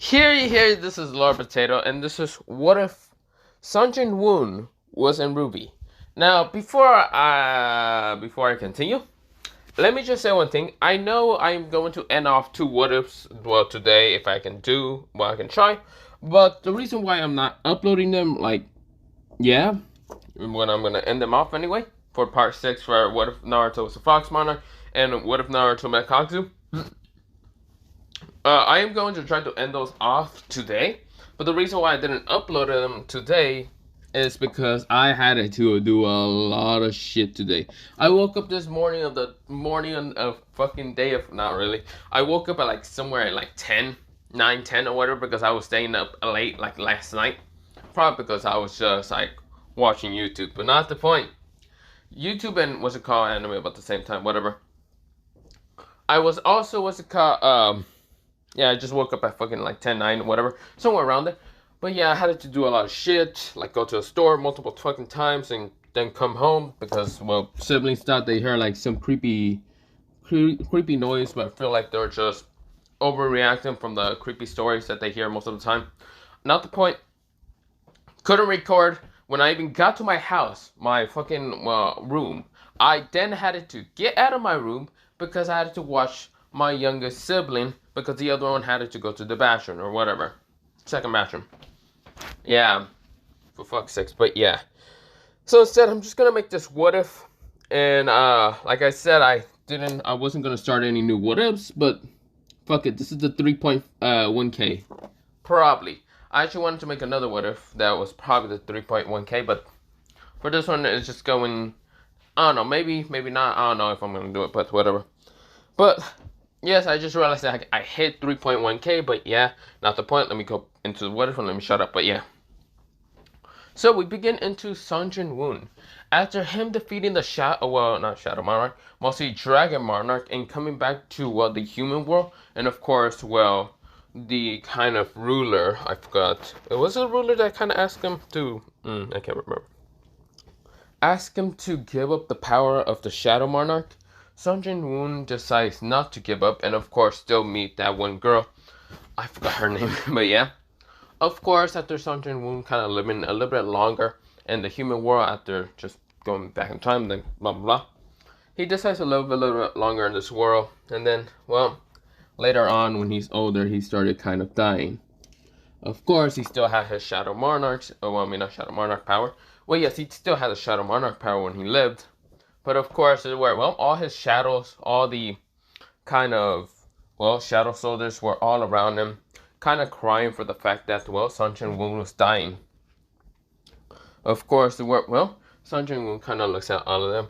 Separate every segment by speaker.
Speaker 1: Here, this is Lord Potato, and this is what if Jin-Woo was in RWBY. Now, before I continue, let me just say one thing. I know I'm going to end off two what ifs, well, today, if I can do, well, I can try. But the reason why I'm not uploading them, when I'm going to end them off anyway, for part 6 for what if Naruto was a Fox Monarch, and what if Naruto met Kazu. I am going to try to end those off today, but the reason why I didn't upload them today is because I had to do a lot of shit today. I woke up this morning of fucking day of, not really. I woke up at like somewhere at like 9, 10 or whatever, because I was staying up late like last night. Probably because I was just like watching YouTube, but not the point. YouTube and what's it called, anime about the same time, whatever. I was also, yeah, I just woke up at fucking like 10, 9, whatever, somewhere around there. But yeah, I had to do a lot of shit, like go to a store multiple fucking times and then come home because, well, siblings thought they heard like some creepy noise, but I feel like they're just overreacting from the creepy stories that they hear most of the time. Not the point. Couldn't record. When I even got to my house, my fucking room, I then had to get out of my room because I had to watch my youngest sibling, because the other one had to go to the bathroom or whatever. Second bathroom. Yeah. For fuck's sakes. But yeah. So instead, I'm just gonna make this what if. And like I said, I wasn't gonna start any new what ifs, but fuck it. This is the 3.1K. Probably. I actually wanted to make another what if that was probably the 3.1K, but for this one, it's just going, I don't know, maybe not. I don't know if I'm gonna do it, but whatever. But yes, I just realized that I hit 3.1K, but yeah, not the point. Let me go into the what if and let me shut up, but yeah. So we begin into Jin-Woo. After him defeating the not Shadow Monarch, mostly Dragon Monarch, and coming back to, the human world, and of course, the kind of ruler, I forgot. It was a ruler that kind of asked him to, I can't remember. Ask him to give up the power of the Shadow Monarch. Jin-Woo decides not to give up, and of course still meet that one girl. I forgot her name, but yeah. Of course, after Jin-Woo kind of living a little bit longer in the human world, after just going back in time, then blah blah blah, he decides to live a little bit longer in this world, and then, well, later on when he's older, he started kind of dying. Of course, he still had his Shadow Monarch, not Shadow Monarch power. Well, yes, he still had the Shadow Monarch power when he lived. But of course, all his shadows, all the kind of, shadow soldiers were all around him, kind of crying for the fact that, Jin-Woo was dying. Of course, Jin-Woo kind of looks at all of them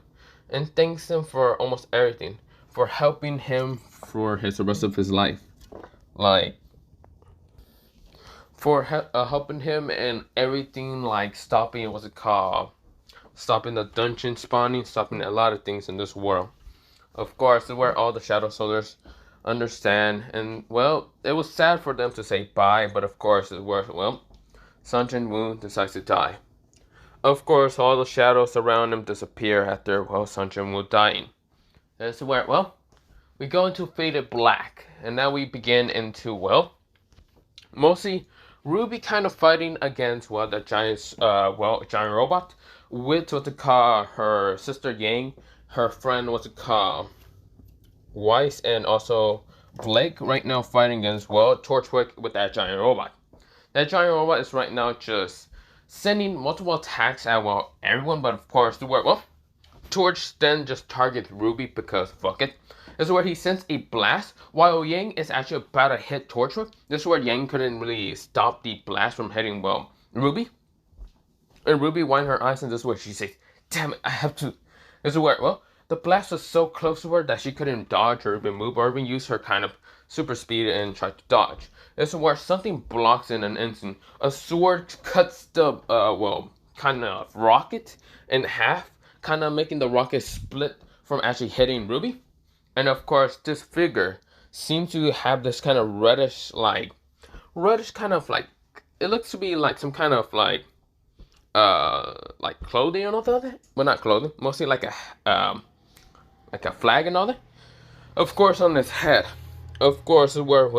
Speaker 1: and thanks them for almost everything, for helping him for the rest of his life. Like, for helping him and everything, like stopping the dungeon spawning, stopping a lot of things in this world. Of course, where all the Shadow Soldiers understand, and it was sad for them to say bye, but of course it's where Jin-Woo decides to die. Of course, all the shadows around him disappear after Jin-Woo dying. That's where we go into Faded Black, and now we begin into mostly RWBY kind of fighting against the giant robot with what to call her sister Yang, her friend Weiss, and also Blake right now fighting against Torchwick with that giant robot. That giant robot is right now just sending multiple attacks at everyone, but of course Torch then just targets RWBY because fuck it. This is where he sends a blast while Yang is actually about to hit Torchwick. This is where Yang couldn't really stop the blast from hitting RWBY. And RWBY winds her eyes, and this is where she says, "Damn it, I have to." This is where the blast was so close to her that she couldn't dodge or even move or even use her kind of super speed and try to dodge. This is where something blocks in an instant. A sword cuts the kind of rocket in half, kind of making the rocket split from actually hitting RWBY. And of course, this figure seems to have this kind of reddish kind of it looks to be like some kind of like clothing and all that. Well, not clothing, mostly like a flag and all that. Of course, on his head, of course, is where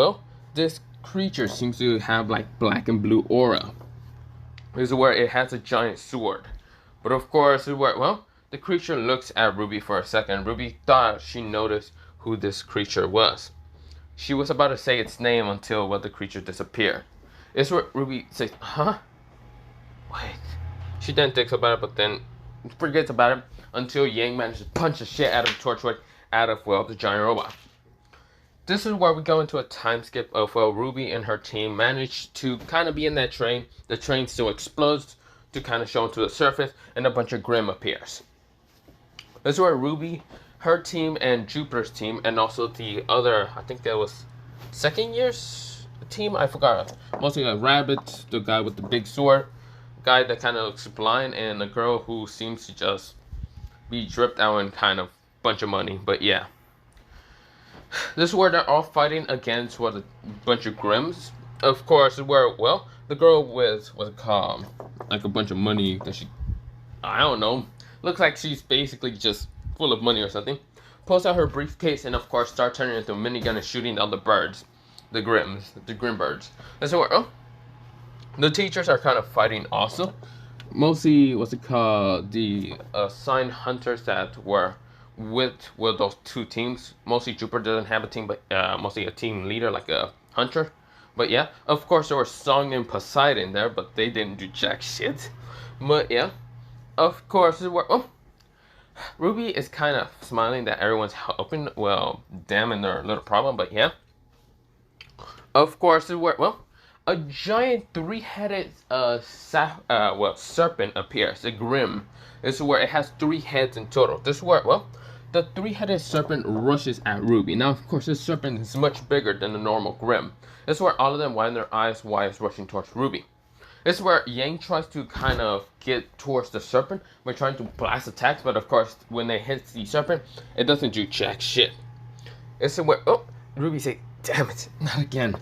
Speaker 1: this creature seems to have like black and blue aura. This is where it has a giant sword. But of course, this is where, well, the creature looks at RWBY for a second. RWBY thought she noticed who this creature was. She was about to say its name until, well, the creature disappeared. It's where RWBY says, huh? Wait. She then thinks about it, but then forgets about it until Yang manages to punch the shit out of Torchwood out of, well, the giant robot. This is where we go into a time skip of, well, RWBY and her team managed to kind of be in that train. The train still explodes to kind of show into the surface, and a bunch of Grimm appears. This is where RWBY, her team, and Jupiter's team, and also the other, I think that was second year's team, I forgot. Mostly like Rabbit, the guy with the big sword, guy that kind of looks blind, and a girl who seems to just be dripped out in kind of bunch of money. But yeah, this is where they're all fighting against what a bunch of Grimms. Of course, where, well, the girl with what's it called, like a bunch of money that she, I don't know, looks like she's basically just full of money or something, pulls out her briefcase and of course start turning into a minigun and shooting down the birds, the Grim birds. And so, oh, the teachers are kind of fighting also. Mostly, what's it called, the assigned hunters that were with those two teams. Mostly Jupiter doesn't have a team, but mostly a team leader, like a hunter. But yeah, of course there were Song and Poseidon there, but they didn't do jack shit. But yeah, of course, RWBY is kind of smiling that everyone's helping. Well, damn, in their little problem, but yeah. Of course, well, a giant three-headed serpent appears, a Grimm. This is where it has 3 heads in total. This is where, well, the three-headed serpent rushes at RWBY. Now, of course, this serpent is much bigger than the normal Grimm. This is where all of them widen their eyes while it's rushing towards RWBY. This is where Yang tries to kind of get towards the serpent by trying to blast attacks, but of course, when they hit the serpent, it doesn't do jack shit. This is where, oh, RWBY says, damn it, not again.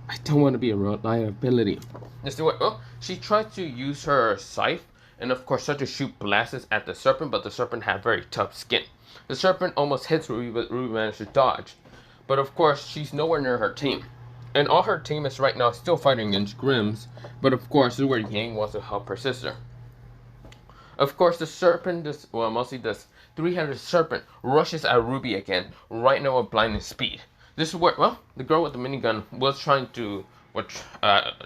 Speaker 1: I don't want to be a liability. This is where, oh, she tried to use her scythe and of course start to shoot blasts at the serpent, but the serpent had very tough skin. The serpent almost hits RWBY, but RWBY managed to dodge. But of course, she's nowhere near her team. And all her team is right now still fighting against Grimms, but of course, this is where Yang wants to help her sister. Of course, the serpent, mostly this three-headed serpent, rushes at RWBY again, right now at blinding speed. This is where, well, the girl with the minigun was trying to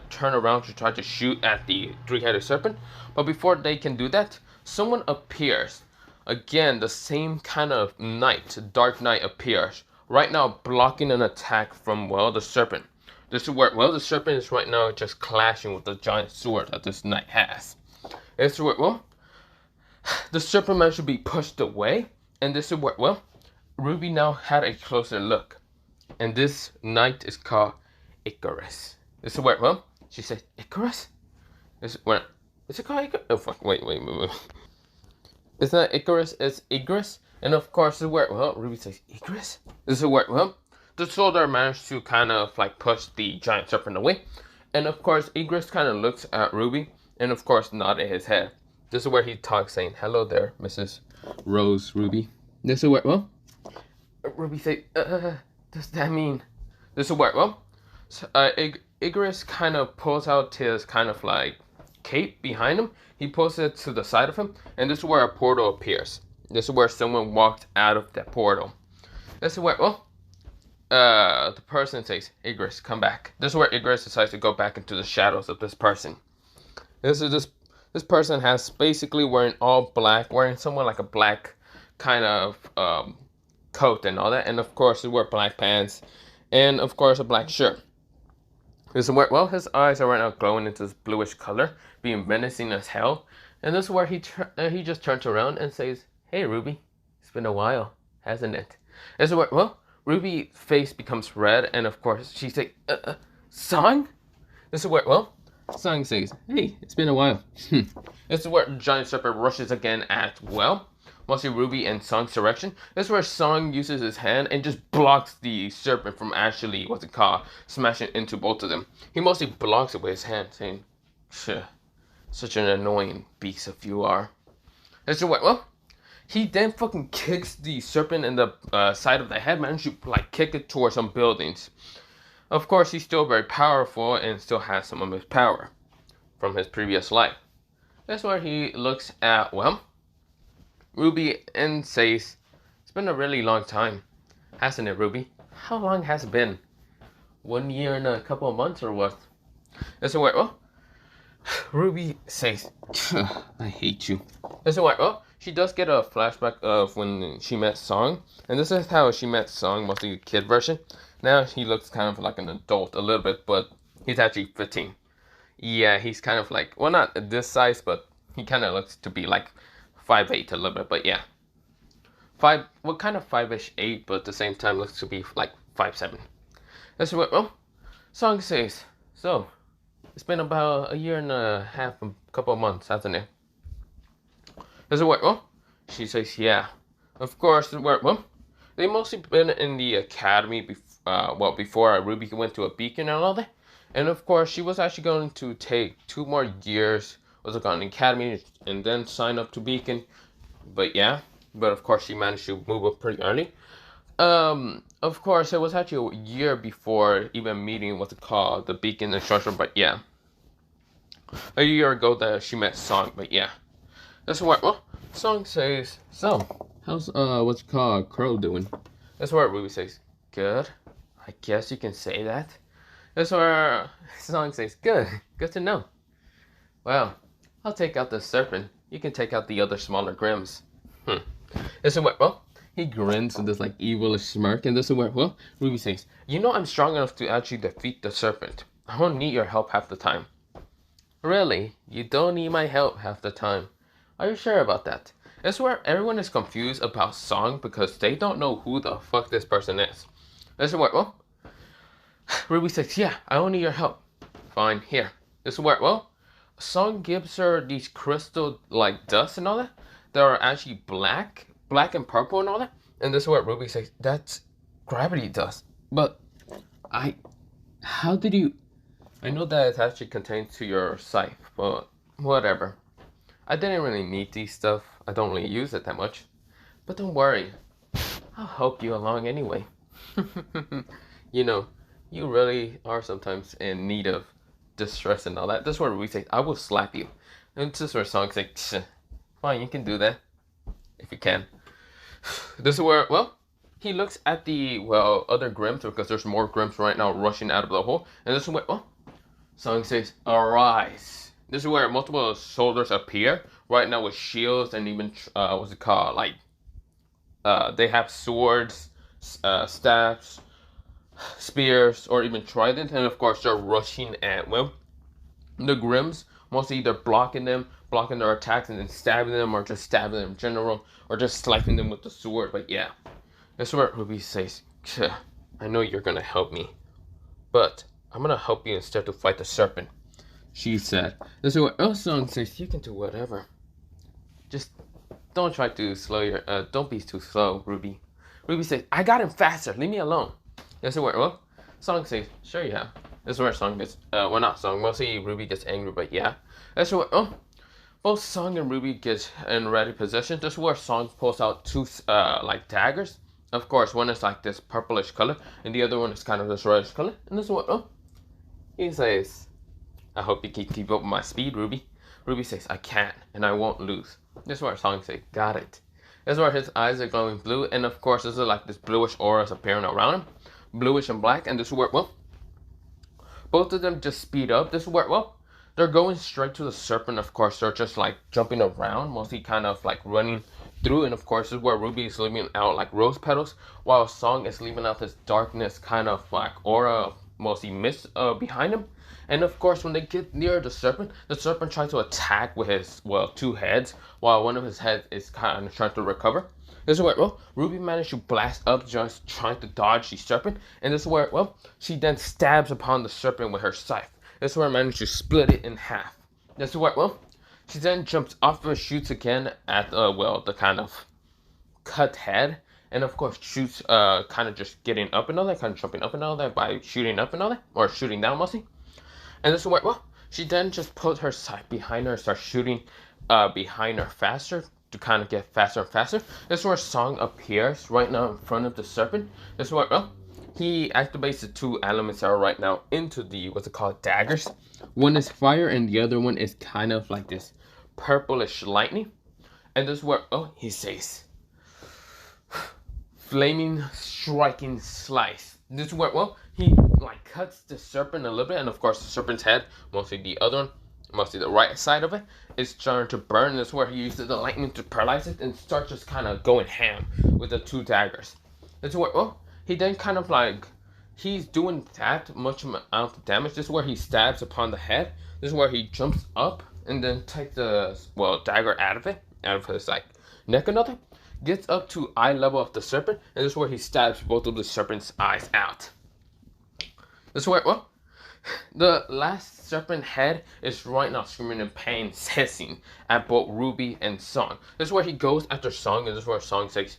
Speaker 1: turn around to try to shoot at the three-headed serpent, but before they can do that, someone appears. Again, the same kind of knight, Dark Knight appears, right now blocking an attack from, well, the serpent. This is where, well, the serpent is right now just clashing with the giant sword that this knight has. This is where, well, the serpent managed to be pushed away, and this is where, well, RWBY now had a closer look. And this knight is called Icarus. This is where, well, she said, Icarus? This is where, is it called Icarus? Oh, fuck, wait. It's not Icarus, it's Igris. And of course, this is where, well, RWBY says, Igris? This is where, well, the soldier managed to kind of like push the giant serpent away. And of course, Igris kind of looks at RWBY and of course nodded his head. This is where he talks saying, hello there, Mrs. Rose RWBY. This is where, well, RWBY says, does that mean? This is where, well, Igris kind of pulls out his kind of like cape behind him. He pulls it to the side of him, and this is where a portal appears. This is where someone walked out of that portal. This is where, well, the person says, Igris, come back. This is where Igris decides to go back into the shadows of this person. This person has basically wearing all black, wearing somewhat like a black kind of coat and all that, and of course he wear black pants, and of course a black shirt. This is where, well, his eyes are right now glowing into this bluish color, being menacing as hell. And this is where he just turns around and says, hey RWBY, it's been a while, hasn't it? This is where, well, RWBY's face becomes red, and of course she says, Song? This is where, well, Song says, hey, it's been a while. This is where giant serpent rushes again at, well, mostly RWBY and Song's direction. This is where Song uses his hand and just blocks the serpent from actually, what's it called, smashing into both of them. He mostly blocks it with his hand, saying, such an annoying beast if you are. This is what, well, he then fucking kicks the serpent in the side of the head, man. You like kick it towards some buildings. Of course, he's still very powerful and still has some of his power from his previous life. That's where he looks at, well, RWBY and says, it's been a really long time, hasn't it, RWBY? How long has it been? 1 year and a couple of months or what? That's where, well, RWBY says, I hate you. That's why, well, she does get a flashback of when she met Song. And this is how she met Song, mostly the kid version. Now he looks kind of like an adult a little bit, but he's actually 15. Yeah, he's kind of like, well, not this size, but he kind of looks to be like 5'8" a little bit, but yeah. Kind of 5-ish, 8, but at the same time looks to be like 5'7". That's what, well, Song says, so, it's been about a year and a half, a couple of months, hasn't it? That's what, well, she says, yeah. Of course, well, they mostly been in the academy, before RWBY went to a beacon and all that. And of course, she was actually going to take 2 more years, was it on the academy, and then sign up to beacon. But yeah, but of course, she managed to move up pretty early. Of course, it was actually a year before even meeting what's it called, the beacon instructor, but yeah. A year ago that she met Song, but yeah. That's what, well, Song says, so, how's, what's it called, Crow doing? That's what RWBY says, good. I guess you can say that. That's where Song says, good to know. Well, I'll take out the serpent. You can take out the other smaller Grims. This is what, well, he grins with this like evilish smirk, and this is where, well, RWBY says, you know I'm strong enough to actually defeat the serpent. I won't need your help half the time. Really? You don't need my help half the time? Are you sure about that? It's where everyone is confused about Song because they don't know who the fuck this person is. This is where, well, RWBY says, yeah, I don't need your help. Fine, here. This is where, well, Song gives her these crystal, like, dust and all that. That are actually black and purple and all that. And this is what RWBY says, that's gravity dust. But, how did you... I know that it actually contains to your scythe, but whatever. I didn't really need these stuff. I don't really use it that much. But don't worry. I'll help you along anyway. You know, you really are sometimes in need of distress and all that. That's where we say, I will slap you. And this is where Song says, fine, you can do that. If you can. This is where, well, he looks at the, well, other Grims, because there's more Grims right now rushing out of the hole. And this is where, well, Song says, arise. This is where multiple soldiers appear right now with shields and even, what's it called, like, they have swords, staffs, spears, or even trident, and of course they're rushing at, well, the Grims, mostly either blocking their attacks and then stabbing them, or just stabbing them in general, or just slicing them with the sword. But yeah, that's where RWBY says, I know you're gonna help me, but I'm gonna help you instead to fight the serpent. She said. This is what Song says, you can do whatever. Just don't try to slow your, don't be too slow, RWBY. RWBY says, I got him faster, leave me alone. This is where, well, Song says, sure, yeah. This is where Song gets, well, not Song, mostly RWBY gets angry, but yeah. That's where, both Song and RWBY get in ready position. This is where Song pulls out 2, like, daggers. Of course, one is like this purplish color, and the other one is kind of this reddish color. And this is what, he says, I hope you can keep up with my speed, RWBY. RWBY says, I can't, and I won't lose. This is where Song says, got it. This is where his eyes are glowing blue, and of course, this is like this bluish aura is appearing around him. Bluish and black, and this is where, well, both of them just speed up. This is where, well, they're going straight to the serpent. Of course, they're just like jumping around, mostly kind of like running through, and of course, this is where RWBY is leaving out like rose petals, while Song is leaving out this darkness kind of like aura, mostly mist behind him. And of course, when they get near the serpent tries to attack with his, well, 2 heads, while one of his heads is kind of trying to recover. This is where, well, RWBY managed to blast up, just trying to dodge the serpent. And this is where, well, she then stabs upon the serpent with her scythe. This is where I managed to split it in half. This is where, well, she then jumps off and shoots again at, well, the kind of cut head. And of course, shoots, kind of just getting up and all that, kind of jumping up and all that by shooting up and all that, or shooting down mostly. And this is where, well, she then just put her scythe behind her and starts shooting behind her faster to kind of get faster and faster. This is where Song appears right now in front of the serpent. This is where, well, he activates the two elements that are right now into the, what's it called, daggers. One is fire and the other one is kind of like this purplish lightning. And this is where, oh, he says, flaming striking slice. This is where, well, he like cuts the serpent a little bit, and of course the serpent's head, mostly the other one, mostly the right side of it, is starting to burn. This is where he uses the lightning to paralyze it and starts just kind of going ham with the two daggers. This is where, well, he then kind of like, he's doing that much amount of damage. This is where he stabs upon the head. This is where he jumps up and then takes the, well, dagger out of his like neck and nothing. Gets up to eye level of the serpent, and this is where he stabs both of the serpent's eyes out. This is where, well, the last serpent head is right now screaming in pain, hissing at both RWBY and Song. This is where he goes after Song, and this is where Song says,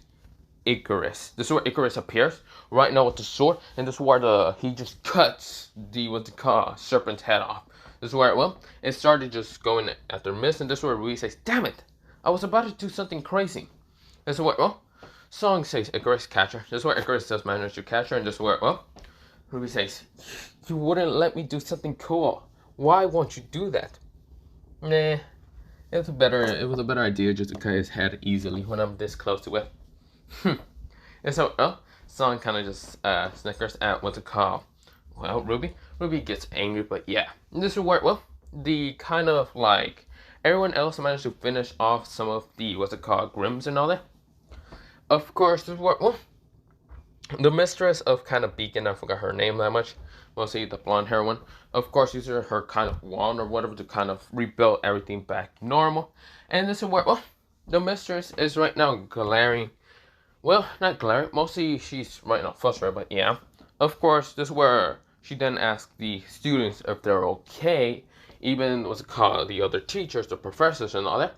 Speaker 1: Icarus. This is where Icarus appears right now with the sword, and this is where he just cuts the, what's it called, serpent's head off. This is where, well, it started just going after Miss, and this is where RWBY says, damn it, I was about to do something crazy. This is where, well, Song says Icarus catch her. This is where Icarus does manage to catch her, and this is where, well, RWBY says, you wouldn't let me do something cool. Why won't you do that? Nah, it was a better idea just to cut his head easily when I'm this close to it. And so, well, Song kind of just snickers at what's it called. Well, RWBY gets angry, but yeah. And this is where, well, the kind of like, everyone else managed to finish off some of the, what's it called, Grims and all that. Of course, this is where, well, the mistress of kind of Beacon, I forgot her name that much, mostly the blonde hair one, of course uses her kind of wand or whatever to kind of rebuild everything back normal. And this is where, well, the mistress is right now glaring, well, not glaring, mostly she's right now frustrated, but yeah. Of course, this is where she then asks the students if they're okay, even what's it called, the other teachers, the professors and all that.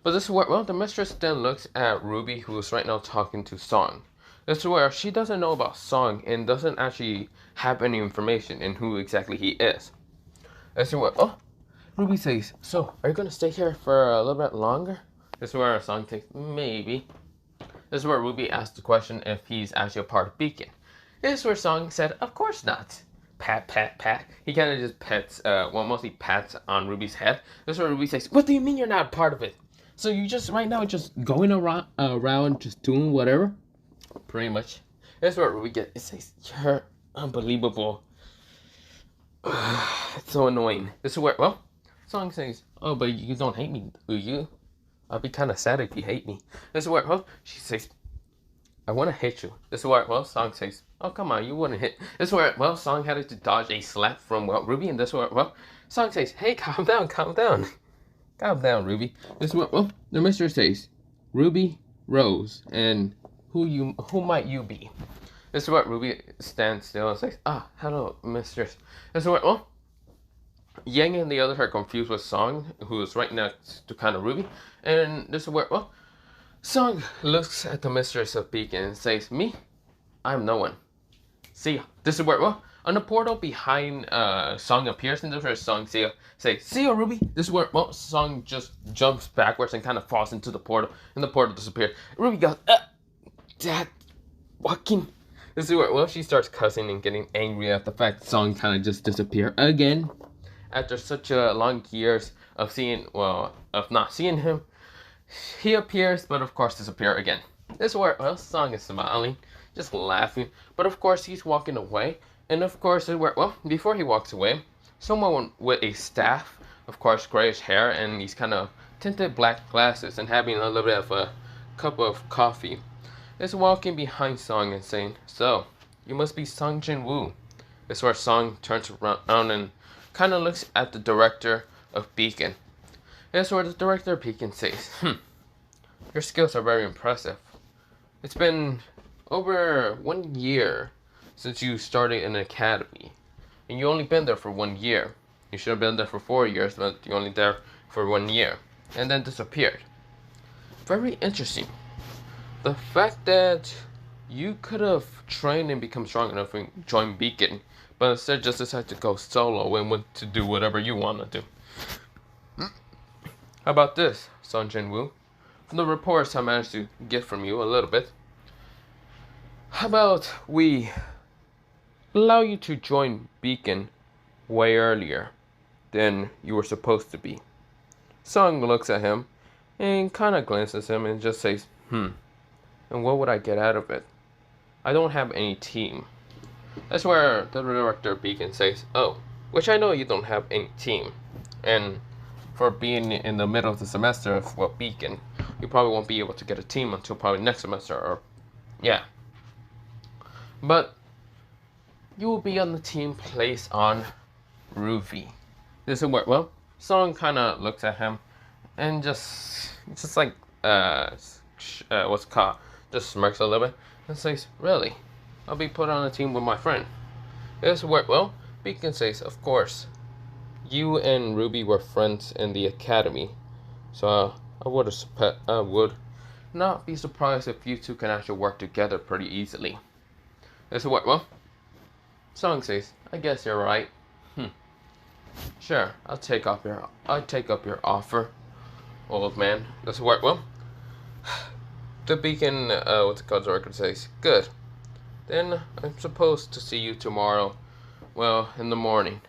Speaker 1: But this is where, well, the mistress then looks at RWBY, who is right now talking to Song. This is where she doesn't know about Song and doesn't actually have any information in who exactly he is. This is where, oh, RWBY says, so, are you going to stay here for a little bit longer? This is where Song takes, maybe. This is where RWBY asks the question if he's actually a part of Beacon. This is where Song said, of course not. Pat, pat, pat. He kind of just pets, well, mostly pats on RWBY's head. This is where RWBY says, what do you mean you're not a part of it? So you just, right now, just going around just doing whatever? Pretty much. That's what we get. It says, you're unbelievable. It's so annoying. This is where, well, Song says, oh, but you don't hate me, do you? I'll be kind of sad if you hate me. This is where, well, she says, I want to hit you. This is where, well, Song says, oh, come on, you wouldn't hit. This is where, well, Song had to dodge a slap from, well, RWBY, and this is where, well, Song says, hey, calm down, calm down. Calm down, RWBY. This is what, well, the mistress says, Ruby Rose, and who might you be? This is what RWBY stands still and says, ah, hello, mistress. This is what, well, Yang and the others are confused with Song, who is right next to kind of RWBY, and this is where, well, Song looks at the mistress of Beacon and says, me? I'm no one. See ya. This is where, well, on the portal behind Song appears, and this is where Song see ya, RWBY. This is where, well, Song just jumps backwards and kind of falls into the portal, and the portal disappears. RWBY goes, that fucking. This is where, well, she starts cussing and getting angry at the fact that Song kind of just disappeared again. After such a long years of seeing, well, of not seeing him, he appears, but of course disappear again. This is where, well, Song is smiling, just laughing, but of course he's walking away. And of course, where, well, before he walks away, someone with a staff, of course, grayish hair, and these kind of tinted black glasses, and having a little bit of a cup of coffee, is walking behind Song and saying, so, you must be Song Jin-Woo. This is where Song turns around and kind of looks at the director of Beacon. This is where the director of Beacon says, your skills are very impressive. It's been over 1 year since you started an academy, and you only been there for 1 year. You should have been there for 4 years, but you're only there for 1 year, and then disappeared. Very interesting. The fact that you could have trained and become strong enough to join Beacon, but instead just decided to go solo and went to do whatever you want to do. How about this, Song Jin-Woo? From the reports I managed to get from you a little bit, how about we allow you to join Beacon way earlier than you were supposed to be. Sung looks at him and kind of glances at him and just says, and what would I get out of it? I don't have any team. That's where the director of Beacon says, oh, which I know you don't have any team. And for being in the middle of the semester of Beacon, you probably won't be able to get a team until probably next semester, or yeah. But you will be on the team placed on RWBY. This is where, well, Song kind of looks at him and just like, what's it called? Just smirks a little bit and says, really? I'll be put on a team with my friend. This is where, well, Beacon says, of course. You and RWBY were friends in the academy, so I would not be surprised if you two can actually work together pretty easily. This is what, well, Song says, I guess you're right. Sure, I'll take up your offer, old man. This is what, well, the Beacon, what's it called, director says, good. Then I'm supposed to see you tomorrow, well, in the morning.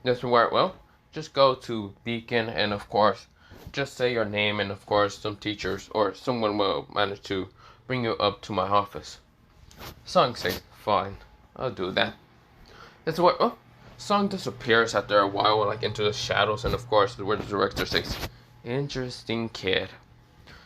Speaker 1: This is where, well, just go to Beacon and of course, just say your name and of course some teachers or someone will manage to bring you up to my office. Song says, fine, I'll do that. This is what, well, Song disappears after a while, like into the shadows, and of course, where the director says, interesting kid.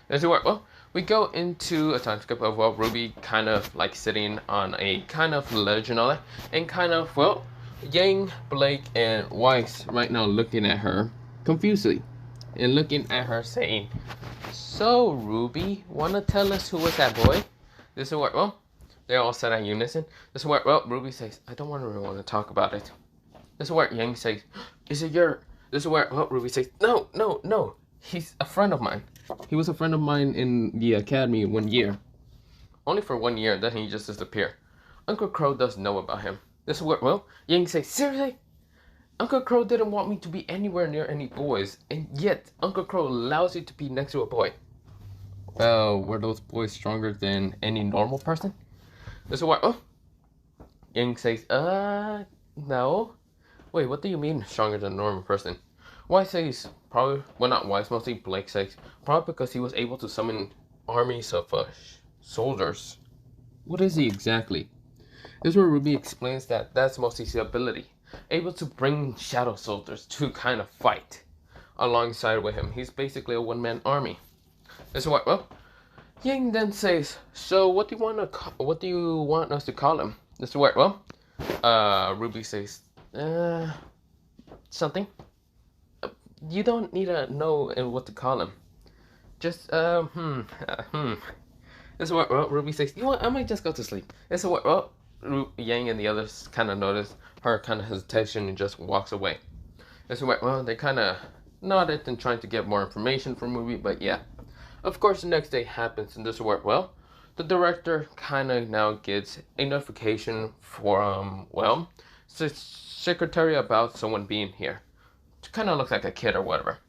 Speaker 1: This is what, well, we go into a time skip of, well, RWBY kind of like sitting on a kind of ledge and all that, and kind of, well, Yang, Blake, and Weiss right now looking at her confusedly, and looking at her saying, so, RWBY, wanna tell us who was that boy? This is what, well, they all said in unison. This is what, well, RWBY says, I don't really want to talk about it. This is where Yang says, is it your... This is where, well, RWBY says, no. He's a friend of mine. He was a friend of mine in the academy 1 year. Only for 1 year, then he just disappeared. Uncle Crow does know about him. This is where, well, Yang says, seriously? Uncle Crow didn't want me to be anywhere near any boys, and yet Uncle Crow allows you to be next to a boy. Well, were those boys stronger than any normal person? This is where, oh, Yang says, no. Wait, what do you mean stronger than a normal person? Weiss says, probably, well, not Weiss, mostly Blake says, probably because he was able to summon armies of soldiers. What is he exactly? This is where RWBY explains that that's mostly his ability, able to bring shadow soldiers to kind of fight alongside with him. He's basically a one-man army. This is what, well, Yang then says, so what do you want us to call him? This is where, well, RWBY says, something. You don't need to know what to call him. Just, This is what, well, RWBY says, you know what, I might just go to sleep. This is what, well, Yang and the others kind of notice her kind of hesitation and just walks away. This is what, well, they kind of nodded and trying to get more information from RWBY, but yeah. Of course, the next day happens, and this is where, well, the director kind of now gets a notification from, well, secretary about someone being here. It kind of looks like a kid or whatever.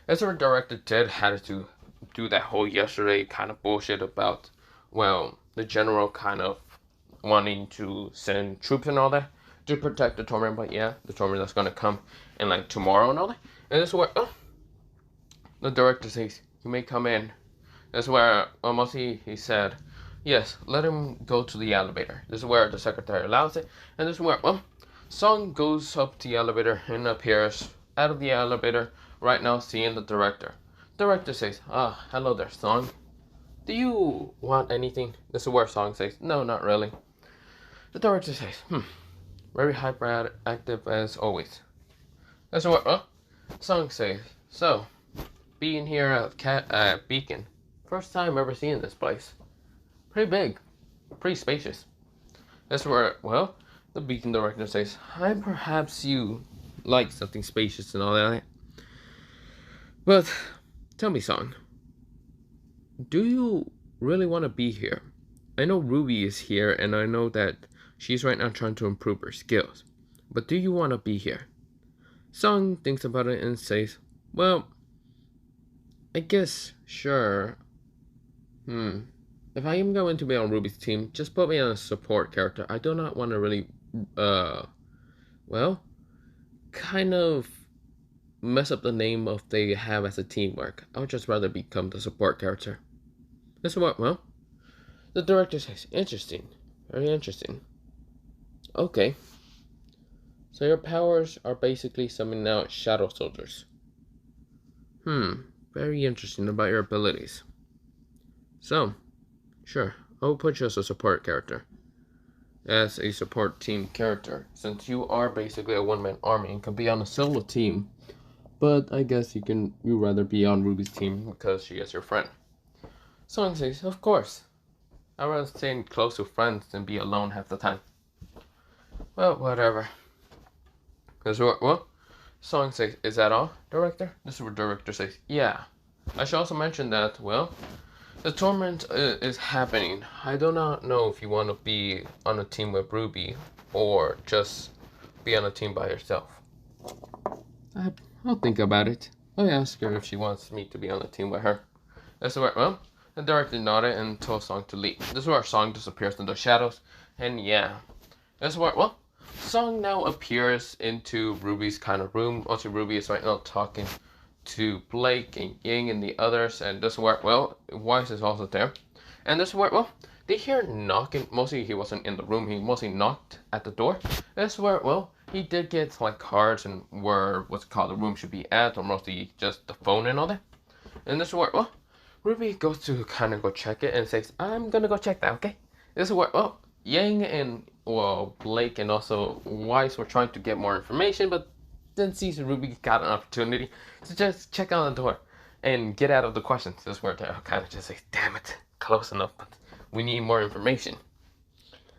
Speaker 1: As our director did had to do that whole yesterday kind of bullshit about, well, the general kind of wanting to send troops and all that to protect the tournament. But yeah, the tournament that's gonna come in like tomorrow and all that. And this is where the director says, you may come in. That's where almost he said, yes, let him go to the elevator. This is where the secretary allows it. And this is where, well, Song goes up the elevator and appears out of the elevator right now seeing the director. Director says, hello there, Song. Do you want anything? This is where Song says, no, not really. The director says, very hyperactive as always. That's what, Song says, so, being here at Beacon, first time ever seeing this place. Pretty big, pretty spacious. That's where, well, the Beacon director says, perhaps you like something spacious and all that. But, tell me, Song, do you really want to be here? I know RWBY is here, and I know that she's right now trying to improve her skills. But do you want to be here? Song thinks about it and says, well, I guess, sure. If I am going to be on RWBY's team, just put me on a support character. I do not want to really well, kind of mess up the name of they have as a teamwork. I would just rather become the support character. This is what, well, the director says, interesting. Very interesting. Okay. So your powers are basically summoning out shadow soldiers. Very interesting about your abilities. So, sure, I'll put you as a support character. As a support team character, since you are basically a one-man army and can be on a solo team. But I guess you'd rather be on Ruby's team because she is your friend. Song says, of course. I'd rather stay close to friends than be alone half the time. Well, whatever. This is what? Song says, is that all, director? This is what director says, yeah. I should also mention that, well, the tournament is happening. I do not know if you want to be on a team with Ruby or just be on a team by yourself. I'll think about it. I ask her if she wants me to be on a team with her. This is where, well, the director nodded and told Song to leave. This is where Song disappears in the shadows. And yeah, this is where, well, Song now appears into Ruby's kind of room. Also, Ruby is right now talking to Blake and Ying and the others. And this is where, well, Weiss is also there. And this is where, well, they hear knocking. Mostly he wasn't in the room. He mostly knocked at the door. This is where, well, he did get like cards and where what's called the room should be at, or mostly just the phone and all that. And this is where, well, Ruby goes to kind of go check it and says, I'm gonna go check that, okay? This is where, well, Yang and, well, Blake and also Weiss were trying to get more information, but then sees Ruby got an opportunity to just check on the door and get out of the questions. This is where they kind of just say, damn it, close enough, but we need more information.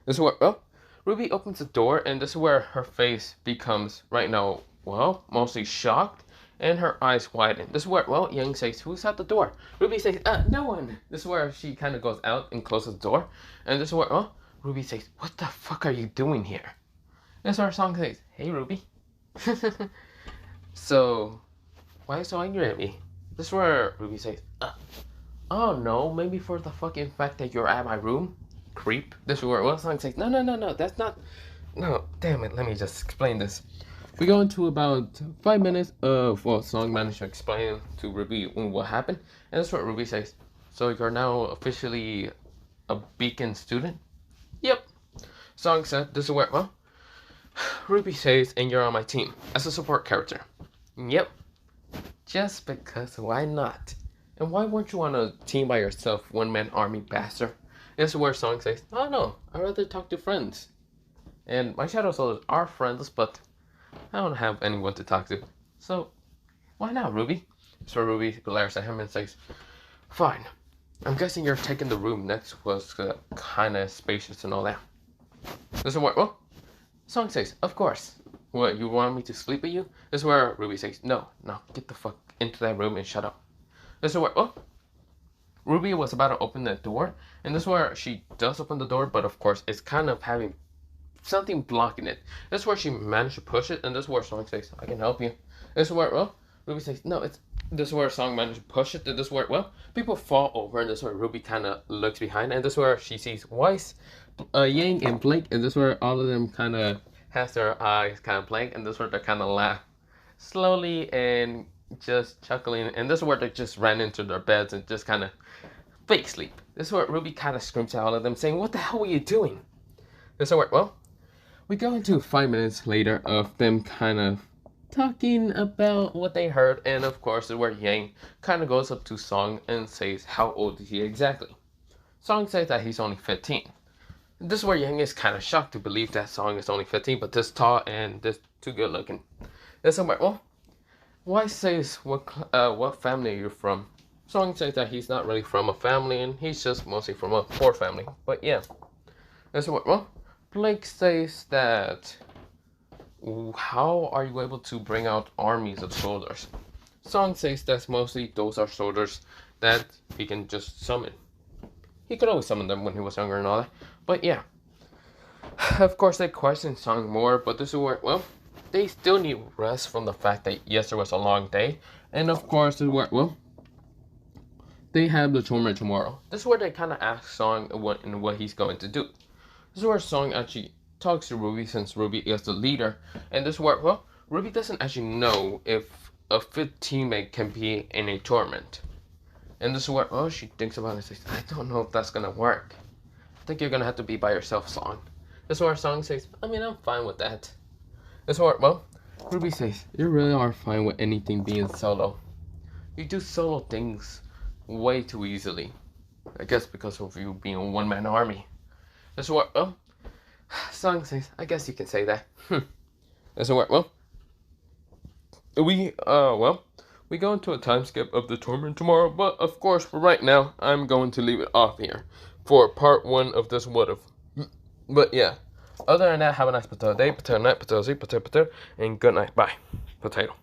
Speaker 1: This is where, well, Ruby opens the door, and this is where her face becomes, right now, well, mostly shocked, and her eyes widen. This is where, well, Yang says, who's at the door? Ruby says, no one. This is where she kind of goes out and closes the door, and this is where, well, Ruby says, what the fuck are you doing here? This is where Song says, hey, Ruby. So, why are you so angry at me? This is where Ruby says, oh no, maybe for the fucking fact that you're at my room? Creep. This is where, well, Song says, no, that's not, no, damn it, let me just explain this. We go into about 5 minutes of, well, Song managed to explain to Ruby what happened, and that's what Ruby says. So you're now officially a Beacon student? Yep. Song said, this is where, well, Ruby says, and you're on my team as a support character. Yep. Just because, why not? And why weren't you on a team by yourself, one-man army bastard? This is where Song says, oh no, I'd rather talk to friends. And my shadow soldiers are friends, but I don't have anyone to talk to. So, why not, Ruby? So Ruby glares at him and says, fine. I'm guessing you're taking the room next was kind of spacious and all that. This is where, well, Song says, of course. What, you want me to sleep with you? This is where Ruby says, no, get the fuck into that room and shut up. This is where, well, Ruby was about to open the door, and this is where she does open the door, but of course it's kind of having something blocking it. This is where she managed to push it, and this is where Song says, I can help you. This is where, well, Ruby says, no, it's, this is where Song managed to push it, and this is where, well, people fall over, and this is where Ruby kind of looks behind, and this is where she sees Weiss, Yang, and Blake, and this is where all of them kind of has their eyes kind of blank, and this is where they kind of laugh slowly and just chuckling, and this is where they just ran into their beds and just kind of fake sleep. This is where Ruby kind of screams at all of them, saying, what the hell were you doing? This is where, well, we go into 5 minutes later of them kind of talking about what they heard, and of course, where Yang kind of goes up to Song and says, how old is he exactly? Song says that he's only 15. This is where Yang is kind of shocked to believe that Song is only 15, but this tall and this too good looking. This is where, well, Weiss says, what family are you from? Song says that he's not really from a family, and he's just mostly from a poor family. But yeah, this is what, well, Blake says that, how are you able to bring out armies of soldiers? Song says that mostly those are soldiers that he can just summon. He could always summon them when he was younger and all that. But yeah, of course they question Song more, but this is where, well, they still need rest from the fact that yes, there was a long day. And of course, this is where, well, they have the tournament tomorrow. This is where they kind of ask Song what he's going to do. This is where Song actually talks to RWBY since RWBY is the leader. And this is where, well, RWBY doesn't actually know if a fit teammate can be in a tournament. And this is where, oh, she thinks about it and says, I don't know if that's gonna work. I think you're gonna have to be by yourself, Song. This is where Song says, I mean, I'm fine with that. This is where, well, RWBY says, you really are fine with anything being solo. You do solo things way too easily. I guess because of you being a one-man army. This is where, well, Song says, I guess you can say that. This is where, well, we go into a time skip of the tournament tomorrow, but of course, for right now, I'm going to leave it off here for part 1 of this what if. But yeah, other than that, have a nice potato day, potato night, potato Z, potato, and good night. Bye. Potato.